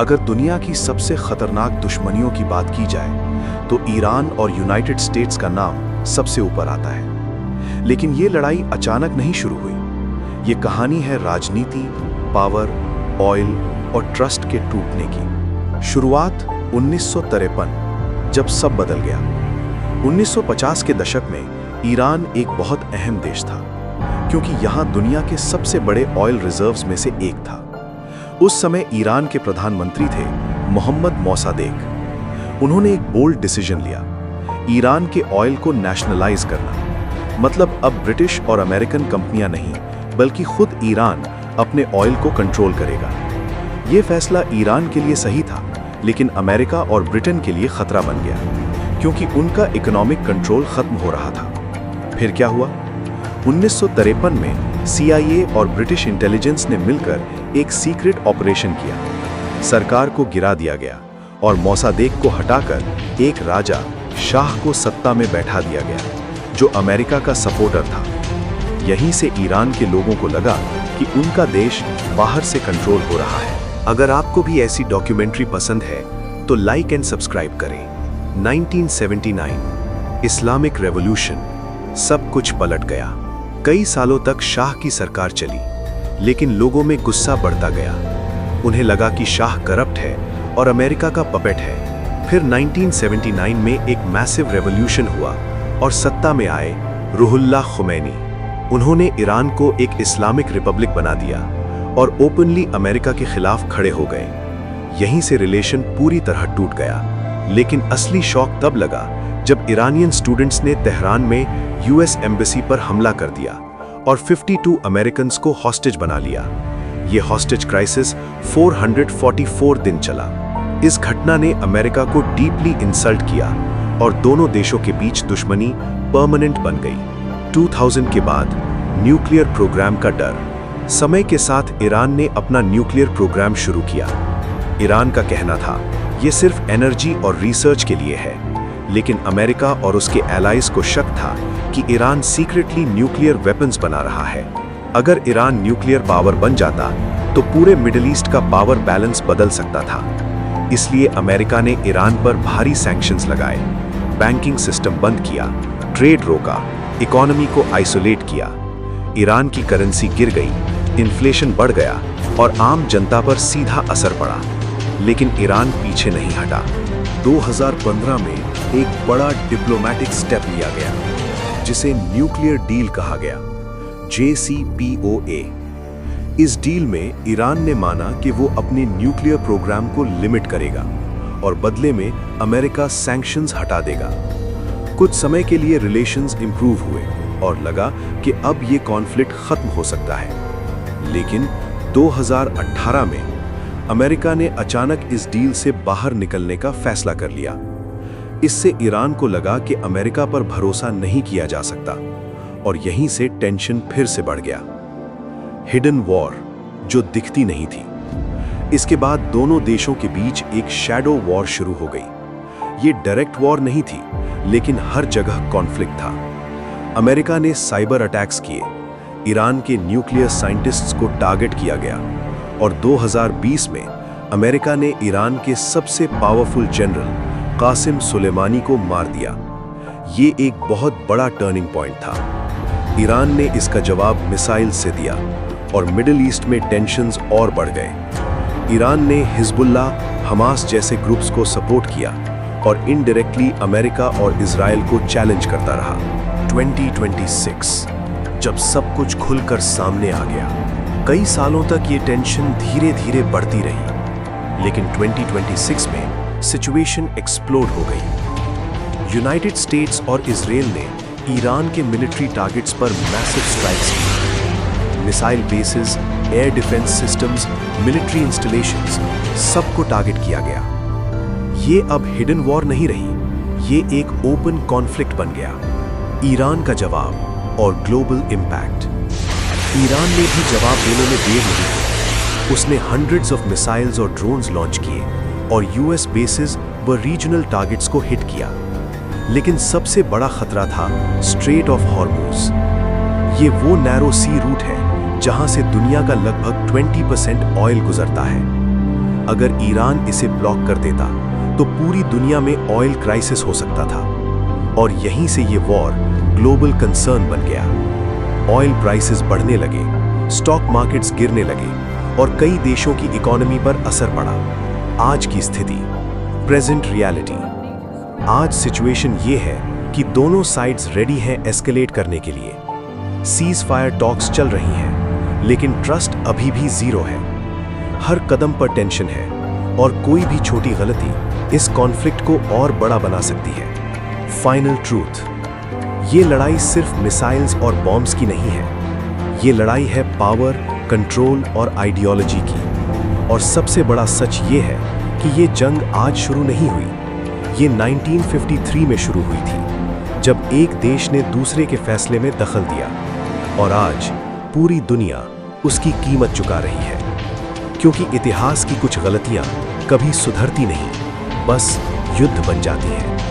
अगर दुनिया की सबसे खतरनाक दुश्मनियों की बात की जाए तो ईरान और यूनाइटेड स्टेट्स का नाम सबसे ऊपर आता है। लेकिन ये लड़ाई अचानक नहीं शुरू हुई। ये कहानी है राजनीति, पावर, ऑयल और ट्रस्ट के टूटने की। शुरुआत 1953, जब सब बदल गया। 1950 के दशक में ईरान एक बहुत अहम देश था, क्योंकि यहाँ दुनिया के सबसे बड़े ऑयल रिजर्व्स में से एक था। उस समय ईरान के प्रधानमंत्री थे मोहम्मद मोसादेक। उन्होंने एक बोल्ड डिसीजन लिया, ईरान के ऑयल को नेशनलाइज करना। मतलब अब ब्रिटिश और अमेरिकन कंपनियां नहीं, बल्कि खुद ईरान अपने ऑयल को कंट्रोल करेगा। ये फैसला ईरान के लिए सही था, लेकिन अमेरिका और ब्रिटेन के लिए खतरा बन गया, क्योंकि उनका इकोनॉमिक कंट्रोल खत्म हो रहा था। फिर क्या हुआ? 1953 में CIA और ब्रिटिश इंटेलिजेंस ने मिलकर एक सीक्रेट ऑपरेशन किया। सरकार को गिरा दिया गया और मोसादेक को हटाकर एक राजा शाह को सत्ता में बैठा दिया गया, जो अमेरिका का सपोर्टर था। यहीं से ईरान के लोगों को लगा कि उनका देश बाहर से कंट्रोल हो रहा है। अगर आपको भी ऐसी डॉक्यूमेंट्री पसंद है तो लाइक एंड सब्सक्राइब करें। 1979 इस्लामिक रेवोल्यूशन, सब कुछ पलट गया। कई सालों तक शाह की सरकार चली, लेकिन लोगों में गुस्सा बढ़ता गया। उन्हें लगा कि शाह करप्ट है और अमेरिका का पपेट है। फिर 1979 में एक मैसिव रेवोल्यूशन हुआ और सत्ता में आए रुहुल्लाह खुमैनी। उन्होंने ईरान को एक इस्लामिक रिपब्लिक बना दिया और ओपनली अमेरिका के खिलाफ खड़े हो गए। यहीं से रिलेशन पूरी तरह टूट गया। लेकिन असली शॉक तब लगा जब ईरानियन स्टूडेंट्स ने तेहरान में US एम्बेसी पर हमला कर दिया और 52 अमेरिकन्स को हॉस्टेज बना लिया। ये हॉस्टेज क्राइसिस 444 दिन चला। इस घटना ने अमेरिका को डीपली इंसल्ट किया और दोनों देशों के बीच दुश्मनी परमानेंट बन गई। 2000 के बाद न्यूक्लियर प्रोग्राम का डर। समय के साथ ईरान ने अपना न्यूक्लियर प्रोग्राम शुरू किया। ईरान का कहना था ये सिर्फ एनर्जी और रिसर्च के लिए है, लेकिन अमेरिका और उसके एलाइज को शक था कि ईरान सीक्रेटली न्यूक्लियर वेपन्स बना रहा है। अगर ईरान न्यूक्लियर पावर बन जाता तो पूरे मिडिल ईस्ट का पावर बैलेंस बदल सकता था। इसलिए अमेरिका ने ईरान पर भारी सैंक्शंस लगाए, बैंकिंग सिस्टम बंद किया, ट्रेड रोका, इकोनॉमी को आइसोलेट किया। ईरान की करेंसी गिर गई, इन्फ्लेशन बढ़ गया और आम जनता पर सीधा असर पड़ा। लेकिन ईरान पीछे नहीं हटा। 2015 में एक बड़ा डिप्लोमेटिक स्टेप लिया गया, जिसे न्यूक्लियर डील कहा गया, JCPOA। इस डील में ईरान ने माना कि वो अपने न्यूक्लियर प्रोग्राम को लिमिट करेगा और बदले में अमेरिका सैंक्शंस हटा देगा। कुछ समय के लिए रिलेशंस इंप्रूव हुए और लगा कि अब ये कॉन्फ्लिक्ट खत्म हो सकता है। लेकिन 2018 में अमेरिका ने अचानक इस डील से बाहर निकलने का फैसला कर लिया। इससे ईरान को लगा कि अमेरिका पर भरोसा नहीं किया जा सकता और यहीं से टेंशन फिर से बढ़ गया। हिडन वॉर, जो दिखती नहीं थी। इसके बाद दोनों देशों के बीच एक शैडो वॉर शुरू हो गई। ये डायरेक्ट वॉर नहीं थी, लेकिन हर जगह कॉन्फ्लिक्ट था। अमेरिका ने साइबर अटैक्स किए, ईरान के न्यूक्लियर साइंटिस्ट्स को टारगेट किया गया और 2020 में अमेरिका ने ईरान के सबसे पावरफुल जनरल कासिम सुलेमानी को मार दिया। ये एक बहुत बड़ा टर्निंग पॉइंट था। ईरान ने इसका जवाब मिसाइल से दिया और मिडिल ईस्ट में टेंशन्स और बढ़ गए। ईरान ने हिजबुल्लाह, हमास जैसे ग्रुप्स को सपोर्ट किया और इनडायरेक्टली अमेरिका और इजराइल को चैलेंज करता रहा। 2026, जब सब कुछ खुलकर सामने आ गया। कई सालों तक ये टेंशन धीरे धीरे बढ़ती रही, लेकिन 2026 में सिचुएशन एक्सप्लोड हो गई। यूनाइटेड स्टेट्स और इजराइल ने ईरान के मिलिट्री टारगेट्स पर मैसिव स्ट्राइक्स की। Missile bases, air defence systems, military installations, सबको टारगेट किया गया। ये अब हिडन वॉर नहीं रही, ये एक ओपन कॉन्फ्लिक्ट बन गया। ईरान का जवाब और ग्लोबल इम्पैक्ट। ईरान ने भी जवाब देने में देर नहीं की। उसने हंड्रेड्स ऑफ मिसाइल्स और ड्रोन्स लॉन्च किए और US बेसेस व रीजनल टारगेट्स को हिट किया। लेकिन सबसे बड़ा खतरा था स्ट्रेट ऑफ हॉर्मुज। ये वो नैरो सी रूट है जहां से दुनिया का लगभग 20% ऑयल गुजरता है। अगर ईरान इसे ब्लॉक कर देता तो पूरी दुनिया में ऑयल क्राइसिस हो सकता था। और यहीं से ये वॉर ग्लोबल कंसर्न बन गया। ऑयल प्राइसेस बढ़ने लगे, स्टॉक मार्केट्स गिरने लगे और कई देशों की इकोनॉमी पर असर पड़ा। आज की स्थिति, प्रेजेंट रियलिटी। आज सिचुएशन ये है कि दोनों साइड्स रेडी हैं एस्केलेट करने के लिए। सीज फायर टॉक्स चल रही हैं, लेकिन ट्रस्ट अभी भी जीरो है। हर कदम पर टेंशन है और कोई भी छोटी गलती इस कॉन्फ्लिक्ट को और बड़ा बना सकती है। फाइनल ट्रूथ, ये लड़ाई सिर्फ मिसाइल्स और बॉम्ब्स की नहीं है। ये लड़ाई है पावर, कंट्रोल और आइडियोलॉजी की। और सबसे बड़ा सच ये है कि ये जंग आज शुरू नहीं हुई। ये 1953 में शुरू हुई थी, जब एक देश ने दूसरे के फैसले में दखल दिया। और आज पूरी दुनिया उसकी कीमत चुका रही है, क्योंकि इतिहास की कुछ गलतियां कभी सुधरती नहीं, बस युद्ध बन जाती हैं।